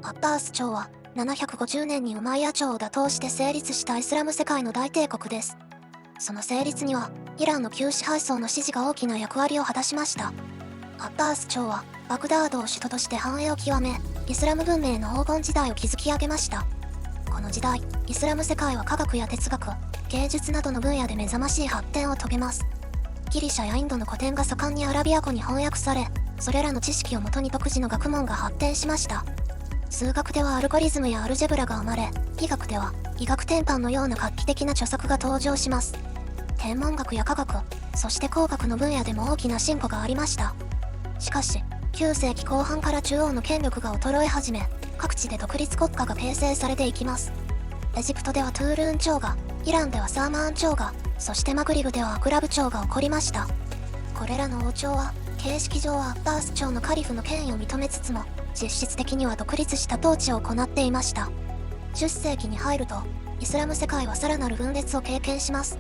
アッバース朝は750年にウマイヤ朝を打倒して成立したイスラム世界の大帝国です。その成立にはイランの旧支配層の支持が大きな役割を果たしました。アッバース朝はバグダードを首都として繁栄を極め、イスラム文明の黄金時代を築き上げました。この時代、イスラム世界は科学や哲学、芸術などの分野で目覚ましい発展を遂げます。ギリシャやインドの古典が盛んにアラビア語に翻訳され、それらの知識をもとに独自の学問が発展しました。数学ではアルゴリズムやアルジェブラが生まれ、医学では医学典範のような画期的な著作が登場します。天文学や科学、そして工学の分野でも大きな進歩がありました。しかし、9世紀後半から中央の権力が衰え始め、各地で独立国家が形成されていきます。エジプトではトゥールーン朝が、イランではサーマーン朝が、そしてマグリブではアクラブ朝が起こりました。これらの王朝は、形式上はアッバース朝のカリフの権威を認めつつも、実質的には独立した統治を行っていました。10世紀に入ると、イスラム世界はさらなる分裂を経験します。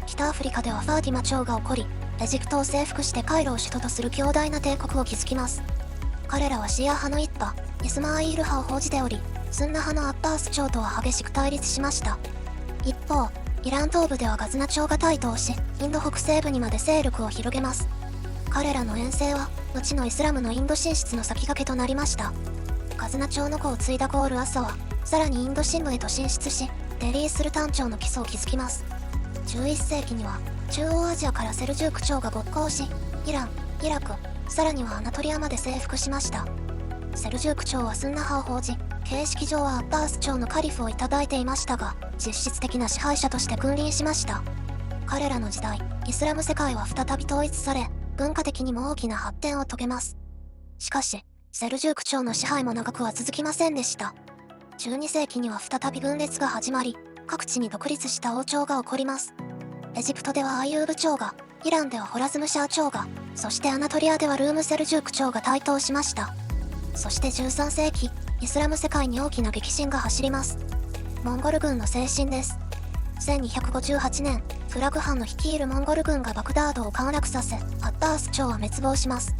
北アフリカではファーティマ朝が起こり、エジプトを征服してカイロを首都とする強大な帝国を築きます。彼らはシーア派の一派、イスマーイール派を報じており、スンナ派のアッバース朝とは激しく対立しました。一方、イラン東部ではガズナ朝が台頭し、インド北西部にまで勢力を広げます。彼らの遠征は、後のイスラムのインド進出の先駆けとなりました。ガズナ朝の子を継いだゴール・アッサは、さらにインド深部へと進出し、デリー・スルタン朝の基礎を築きます。11世紀には、中央アジアからセルジューク朝が勃興し、イラン、イラク、さらにはアナトリアまで征服しました。セルジューク朝はスンナ派を報じ、形式上はアッバース朝のカリフをいただいていましたが、実質的な支配者として君臨しました。彼らの時代、イスラム世界は再び統一され、文化的にも大きな発展を遂げます。しかし、セルジューク朝の支配も長くは続きませんでした。12世紀には再び分裂が始まり、各地に独立した王朝が起こります。エジプトではアイユーブ朝が、イランではホラズムシャー朝が、そしてアナトリアではルームセルジューク朝が台頭しました。そして13世紀、イスラム世界に大きな激震が走ります。モンゴル軍の西進です。1258年、フラグハンの率いるモンゴル軍がバグダードを陥落させ、アッバース朝は滅亡します。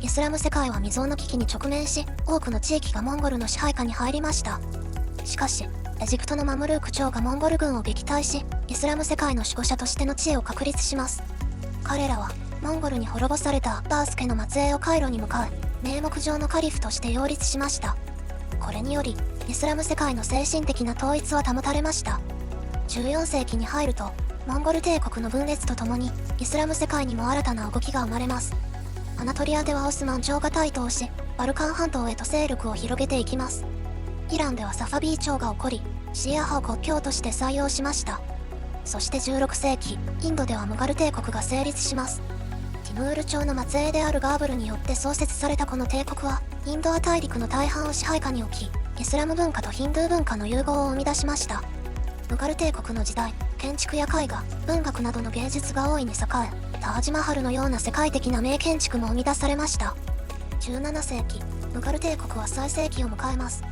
イスラム世界は未曾有の危機に直面し、多くの地域がモンゴルの支配下に入りました。しかし、エジプトのマムルーク朝がモンゴル軍を撃退し、イスラム世界の守護者としての地位を確立します。彼らは、モンゴルに滅ぼされたアッバース家の末裔をカイロに向かう、名目上のカリフとして擁立しました。これにより、イスラム世界の精神的な統一は保たれました。14世紀に入ると、モンゴル帝国の分裂とともに、イスラム世界にも新たな動きが生まれます。アナトリアではオスマン朝が台頭し、バルカン半島へと勢力を広げていきます。イランではサファビー朝が起こり、シーア派を国教として採用しました。そして16世紀、インドではムガル帝国が成立します。ティムール朝の末裔であるガーブルによって創設されたこの帝国は、インド亜大陸の大半を支配下に置き、イスラム文化とヒンドゥー文化の融合を生み出しました。ムガル帝国の時代、建築や絵画、文学などの芸術が大いに栄え、タージマハルのような世界的な名建築も生み出されました。17世紀、ムガル帝国は最盛期を迎えます。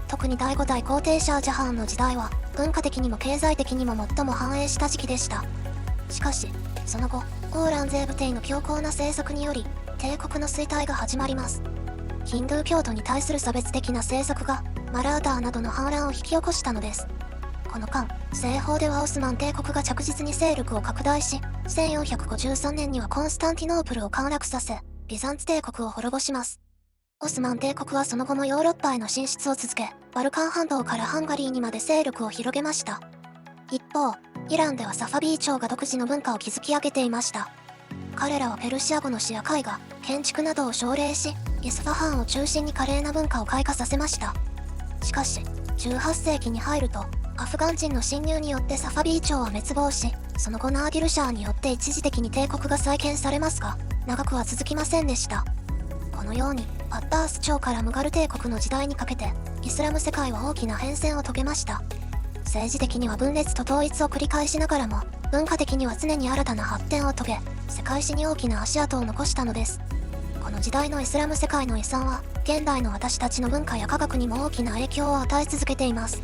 特に第5代皇帝シャージャハーンの時代は、文化的にも経済的にも最も繁栄した時期でした。しかし、その後、オーランゼーブ帝の強硬な政策により、帝国の衰退が始まります。ヒンドゥー教徒に対する差別的な政策が、マラーターなどの反乱を引き起こしたのです。この間、西方ではオスマン帝国が着実に勢力を拡大し、1453年にはコンスタンティノープルを陥落させ、ビザンツ帝国を滅ぼします。オスマン帝国はその後もヨーロッパへの進出を続け、バルカン半島からハンガリーにまで勢力を広げました。一方、イランではサファビー朝が独自の文化を築き上げていました。彼らはペルシア語の詩や絵画、建築などを奨励し、イスファハーンを中心に華麗な文化を開花させました。しかし、18世紀に入ると、アフガン人の侵入によってサファビー朝は滅亡し、その後ナーディルシャーによって一時的に帝国が再建されますが、長くは続きませんでした。このように、アッバース朝からムガル帝国の時代にかけて、イスラム世界は大きな変遷を遂げました。政治的には分裂と統一を繰り返しながらも、文化的には常に新たな発展を遂げ、世界史に大きな足跡を残したのです。この時代のイスラム世界の遺産は、現代の私たちの文化や科学にも大きな影響を与え続けています。